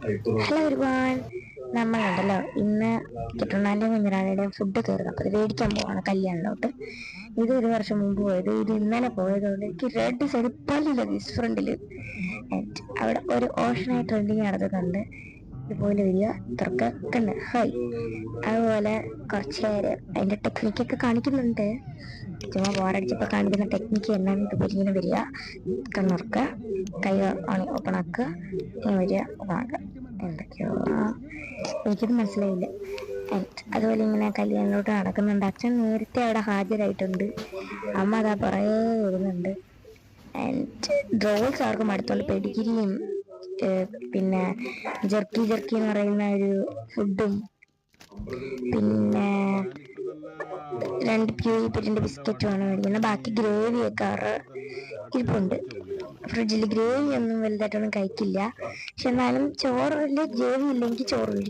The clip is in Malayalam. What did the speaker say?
ഹലോ ഒരുപാട് നമ്മളുണ്ടല്ലോ ഇന്ന് കിട്ടുണ്ണാൻ്റെയും കുഞ്ഞിറാണിയുടെയും ഫുഡ് കയറുക. അപ്പോൾ ഇത് മേടിക്കാൻ പോവാണ് കല്യാണിലോട്ട്. ഇത് ഒരു വർഷം മുമ്പ് പോയത്, ഇത് ഇന്നലെ പോയതുകൊണ്ട് എനിക്ക് റെഡ് സൈഡ് പല്ലില്ല ദിസ് ഫ്രണ്ടിൽ. അവിടെ ഒരു ഓഷനായി ട്രെൻഡിങ് നടത്തുന്നുണ്ട്. ഇതുപോലെ വരിക തുറക്കണ്ട് ഹായ്. അതുപോലെ കുറച്ച് നേരം അതിൻ്റെ ടെക്നിക്കൊക്കെ കാണിക്കുന്നുണ്ട്. ചുമ്മാ ബോറടിച്ചപ്പോൾ കാണിക്കുന്ന ടെക്നിക്ക് എന്നാണ് ഇതുപോലെ ഇങ്ങനെ വരിക, കണ്ണുറക്കുക, കൈ ഓപ്പൺ ആക്കുക, ഇങ്ങനെ വരിക, ഓപ്പൺ ആക്കുക. എന്തൊക്കെയോ എനിക്കത് മനസ്സിലായില്ല. അതുപോലെ ഇങ്ങനെ കല്യാണിലോട്ട് നടക്കുന്നുണ്ട്. അച്ഛൻ നേരത്തെ അവിടെ ഹാജരായിട്ടുണ്ട്. അമ്മ അതാ പുറകെ വരുന്നുണ്ട്. ഡ്രോൾസ് ആർക്കും അടുത്തുള്ള പെഡിഗിരിയും പിന്നെ ജർക്കി എന്ന് പറയുന്ന ഒരു ഫുഡും പിന്നെ 2 പ്യൂരിപ്പിറ്റിൻ്റെ ബിസ്ക്കറ്റുമാണ് മേടിക്കുന്നത്. ബാക്കി ഗ്രേവിയൊക്കെ ഇരിപ്പുണ്ട് ഫ്രിഡ്ജിൽ. ഗ്രേവി ഒന്നും വലുതായിട്ടൊന്നും കഴിക്കില്ല, പക്ഷെ എന്നാലും ചോറിൽ ഗ്രേവി ഇല്ലെങ്കിൽ ചോറ് കഴിക്കും.